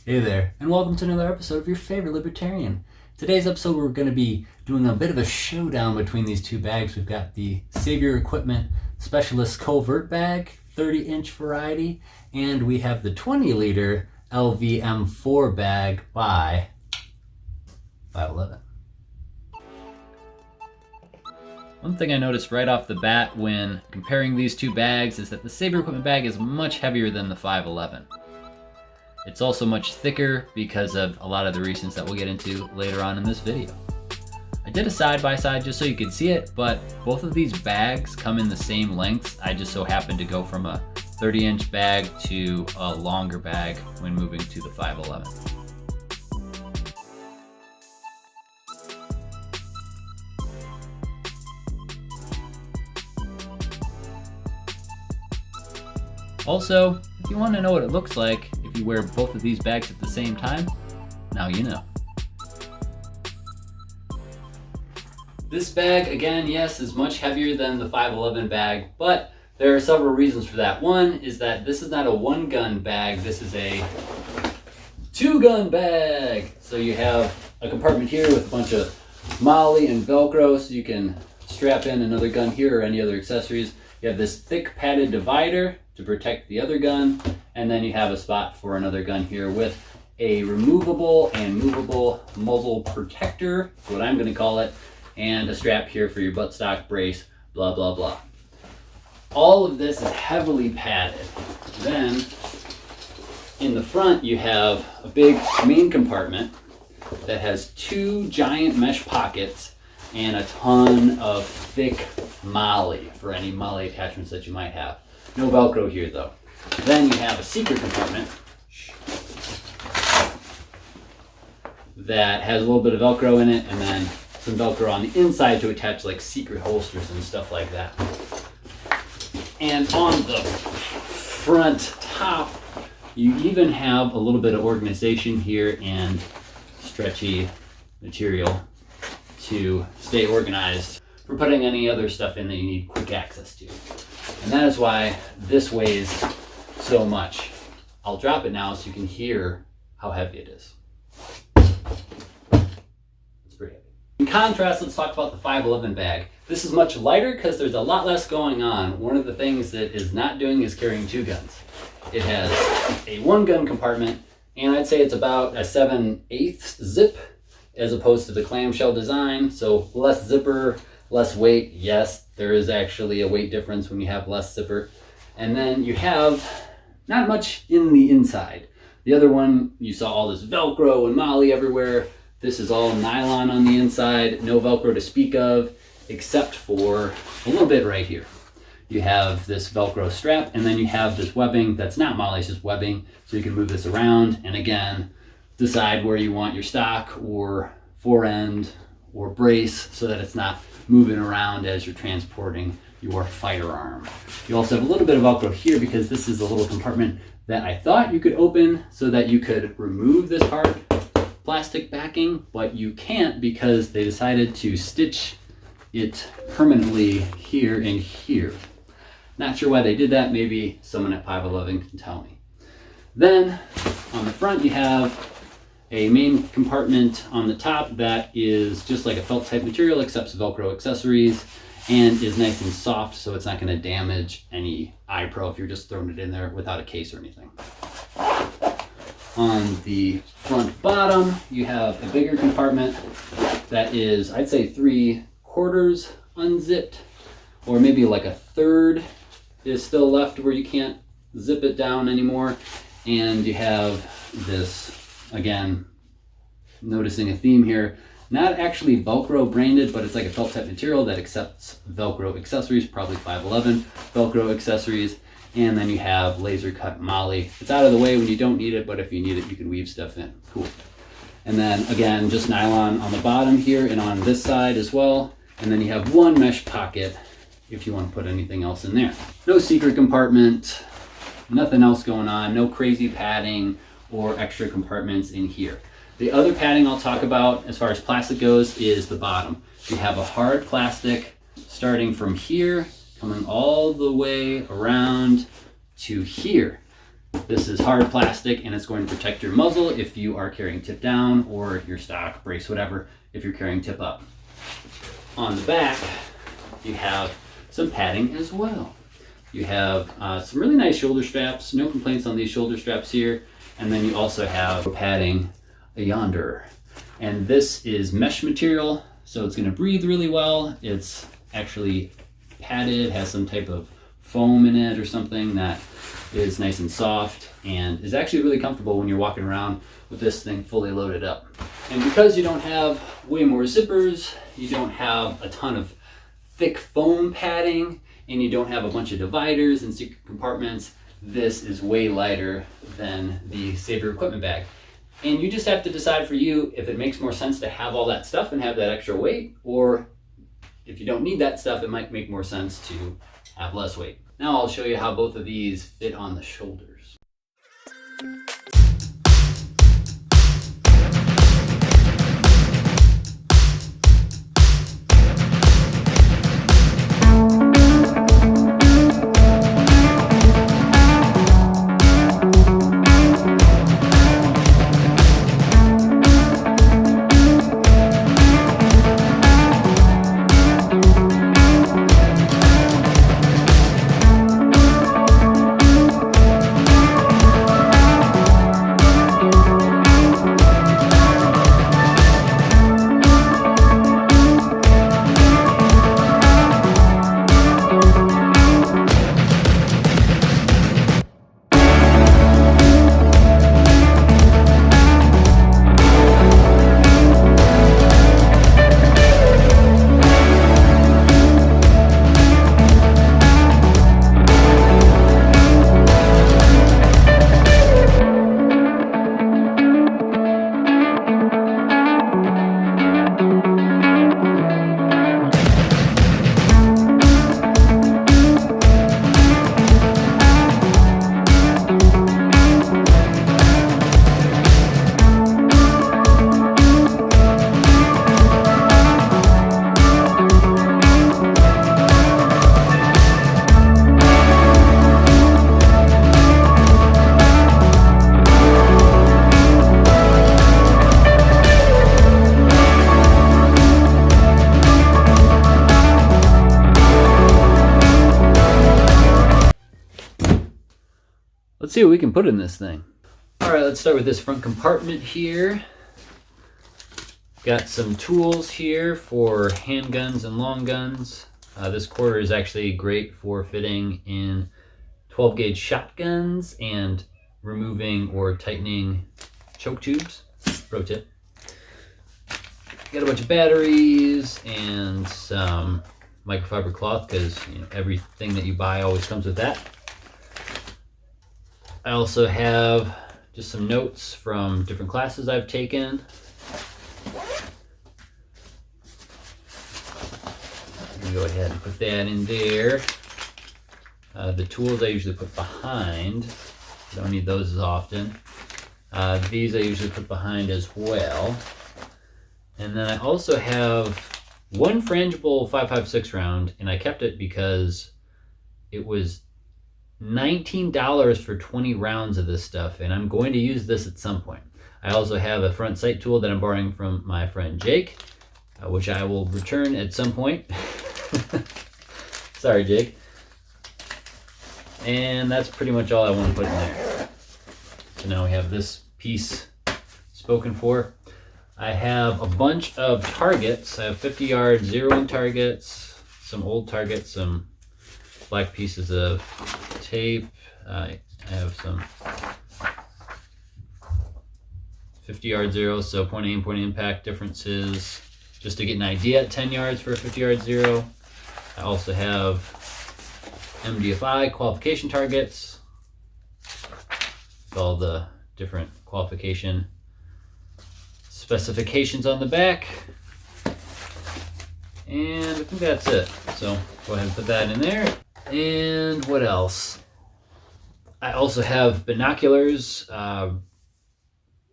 Hey there, and welcome to another episode of your favorite libertarian. Today's episode, we're going to be doing a bit of a showdown between these two bags. We've got the Savior Equipment Specialist Covert Bag, 30-inch variety, and we have the 20-liter LVM4 bag by 511. One thing I noticed right off the bat when comparing these two bags is that the Savior Equipment bag is much heavier than the 511. It's also much thicker because of a lot of the reasons that we'll get into later on in this video. I did a side-by-side just so you could see it, but both of these bags come in the same lengths. I just so happened to go from a 30-inch bag to a longer bag when moving to the 511. Also, if you want to know what it looks like if you wear both of these bags at the same time, now you know. This bag, again, yes, is much heavier than the 511 bag, but there are several reasons for that. One is that this is not a one-gun bag, this is a two-gun bag. So you have a compartment here with a bunch of MOLLE and Velcro, so you can strap in another gun here or any other accessories. You have this thick padded divider to protect the other gun, and then you have a spot for another gun here with a removable and movable muzzle protector, that's what I'm going to call it, and a strap here for your buttstock brace, blah blah blah. All of this is heavily padded. Then in the front you have a big main compartment that has two giant mesh pockets and a ton of thick MOLLE for any MOLLE attachments that you might have. No Velcro here though. Then you have a secret compartment that has a little bit of Velcro in it, and then some Velcro on the inside to attach like secret holsters and stuff like that. And on the front top, you even have a little bit of organization here and stretchy material to stay organized for putting any other stuff in that you need quick access to. And that is why this weighs so much. I'll drop it now so you can hear how heavy it is. It's pretty heavy. In contrast, let's talk about the 511 bag. This is much lighter because there's a lot less going on. One of the things that is not doing is carrying two guns. It has a one gun compartment, and I'd say it's about a 7/8 zip as opposed to the clamshell design. So less zipper, less weight. Yes, there is actually a weight difference when you have less zipper. And then you have not much in the inside. The other one, you saw all this Velcro and MOLLE everywhere. This is all nylon on the inside, no Velcro to speak of, except for a little bit right here. You have this Velcro strap, and then you have this webbing that's not MOLLE, it's just webbing, so you can move this around, and again, decide where you want your stock or forend or brace so that it's not moving around as you're transporting your firearm. You also have a little bit of Velcro here because this is a little compartment that I thought you could open so that you could remove this hard plastic backing, but you can't because they decided to stitch it permanently here and here. Not sure why they did that. Maybe someone at 511 can tell me. Then on the front you have a main compartment on the top that is just like a felt type material, accepts Velcro accessories, and is nice and soft, so it's not going to damage any iPro if you're just throwing it in there without a case or anything. On the front bottom, you have a bigger compartment that is, I'd say 3/4 unzipped, or maybe like a third is still left where you can't zip it down anymore. And you have this, again, noticing a theme here, not actually Velcro branded, but it's like a felt type material that accepts Velcro accessories, probably 511 Velcro accessories. And then you have laser cut MOLLE. It's out of the way when you don't need it, but if you need it, you can weave stuff in. Cool. And then again, just nylon on the bottom here and on this side as well. And then you have one mesh pocket if you want to put anything else in there. No secret compartment, nothing else going on, no crazy padding or extra compartments in here. The other padding I'll talk about as far as plastic goes is the bottom. You have a hard plastic starting from here, coming all the way around to here. This is hard plastic and it's going to protect your muzzle if you are carrying tip down, or your stock, brace, whatever, if you're carrying tip up. On the back, you have some padding as well. You have some really nice shoulder straps, no complaints on these shoulder straps here. And then you also have padding yonder. And this is mesh material, so it's gonna breathe really well. It's actually padded, has some type of foam in it or something that is nice and soft and is actually really comfortable when you're walking around with this thing fully loaded up. And because you don't have way more zippers, you don't have a ton of thick foam padding, and you don't have a bunch of dividers and secret compartments, this is way lighter than the Save Your Equipment bag. And you just have to decide for you if it makes more sense to have all that stuff and have that extra weight, or if you don't need that stuff, it might make more sense to have less weight. Now I'll show you how both of these fit on the shoulders. Let's see what we can put in this thing. All right, let's start with this front compartment here. Got some tools here for handguns and long guns. This quarter is actually great for fitting in 12 gauge shotguns and removing or tightening choke tubes. Pro tip. Got a bunch of batteries and some microfiber cloth, because everything that you buy always comes with that. I also have just some notes from different classes I've taken. I'm gonna go ahead and put that in there. The tools I usually put behind. Don't need those as often. These I usually put behind as well. And then I also have one frangible 5.56 round, and I kept it because it was $19 for 20 rounds of this stuff, and I'm going to use this at some point. I also have a front sight tool that I'm borrowing from my friend Jake, which I will return at some point. Sorry, Jake. And that's pretty much all I want to put in there. So now we have this piece spoken for. I have a bunch of targets. I have 50-yard zeroing targets, some old targets, some black pieces of tape. I have some 50-yard zeros, so point aim, point impact differences, just to get an idea at 10 yards for a 50-yard zero. I also have MDFI qualification targets with all the different qualification specifications on the back. And I think that's it. So go ahead and put that in there. And what else? I also have binoculars,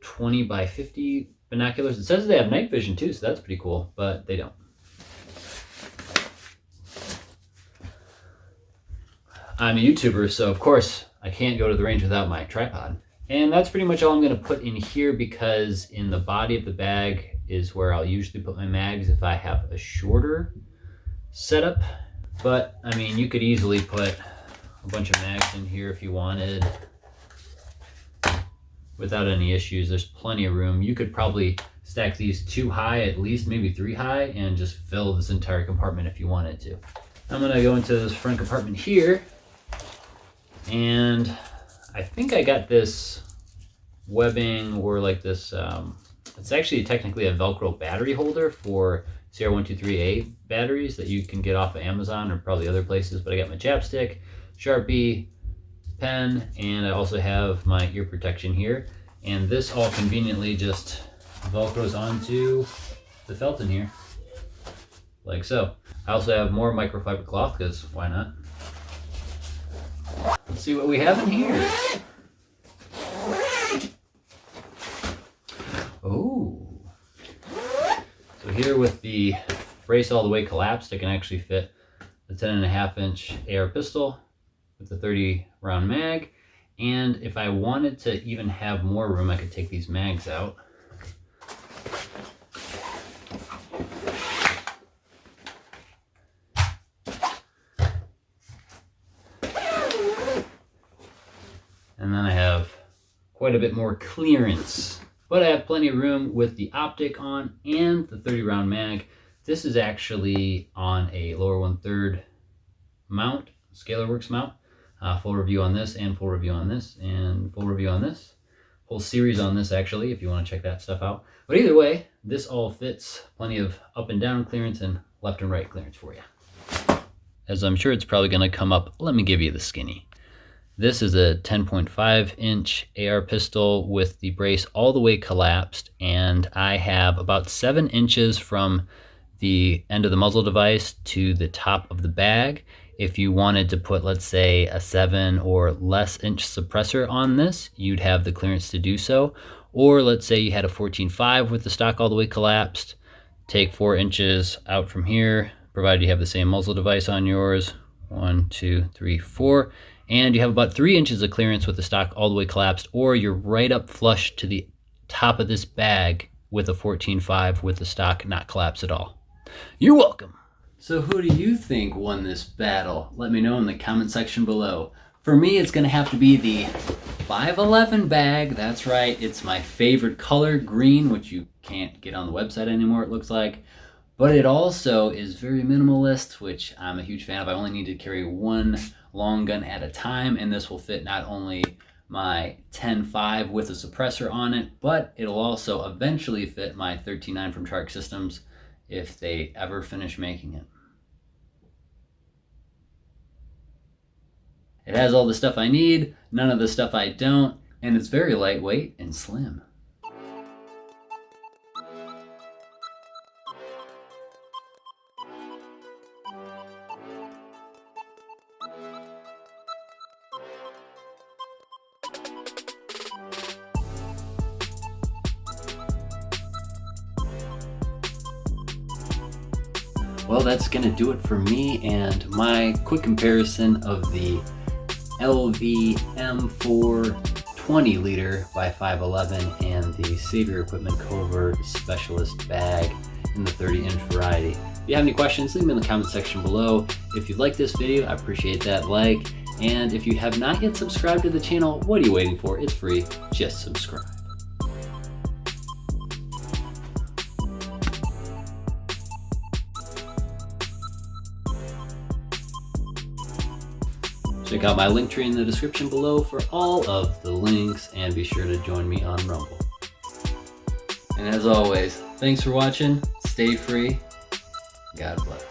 20 by 50 binoculars. It says they have night vision too, so that's pretty cool, but they don't. I'm a YouTuber, so of course I can't go to the range without my tripod. And that's pretty much all I'm going to put in here, because in the body of the bag is where I'll usually put my mags if I have a shorter setup. But I mean, you could easily put a bunch of mags in here if you wanted without any issues. There's plenty of room. You could probably stack these 2 high, at least maybe 3 high, and just fill this entire compartment if you wanted to. I'm going to go into this front compartment here, and I think I got this webbing, or like this, it's actually technically a Velcro battery holder for CR123A batteries that you can get off of Amazon or probably other places. But I got my chapstick, Sharpie, pen, and I also have my ear protection here. And this all conveniently just Velcros onto the felt in here, like so. I also have more microfiber cloth, because why not? Let's see what we have in here. Oh, so here with the brace all the way collapsed, I can actually fit a 10.5-inch AR pistol with a 30 round mag. And if I wanted to even have more room, I could take these mags out. And then I have quite a bit more clearance. But I have plenty of room with the optic on and the 30 round mag. This is actually on a lower 1/3 mount, ScalarWorks mount. Full review on this, and full review on this, and full review on this. Whole series on this, actually, if you want to check that stuff out. But either way, this all fits. Plenty of up and down clearance and left and right clearance for you. As I'm sure it's probably going to come up, let me give you the skinny. This is a 10.5-inch AR pistol with the brace all the way collapsed, and I have about 7 inches from the end of the muzzle device to the top of the bag. If you wanted to put, let's say, a 7 or less inch suppressor on this, you'd have the clearance to do so. Or let's say you had a 14.5 with the stock all the way collapsed, take 4 inches out from here, provided you have the same muzzle device on yours. 1, 2, 3, 4. And you have about 3 inches of clearance with the stock all the way collapsed, or you're right up flush to the top of this bag with a 14.5 with the stock not collapsed at all. You're welcome. So who do you think won this battle? Let me know in the comment section below. For me, it's gonna have to be the 511 bag. That's right, it's my favorite color, green, which you can't get on the website anymore, it looks like. But it also is very minimalist, which I'm a huge fan of. I only need to carry 1 long gun at a time, and this will fit not only my 10.5 with a suppressor on it, but it'll also eventually fit my 13.9 from Shark Systems if they ever finish making it. It has all the stuff I need, none of the stuff I don't, and it's very lightweight and slim. Well, that's gonna do it for me and my quick comparison of the LV M4 20 liter by 511 and the Savior Equipment Covert Specialist bag in the 30-inch variety. If you have any questions, leave them in the comment section below. If you like this video, I appreciate that like. And if you have not yet subscribed to the channel, what are you waiting for? It's free, just subscribe. Check out my link tree in the description below for all of the links, and be sure to join me on Rumble. And as always, thanks for watching, stay free, God bless.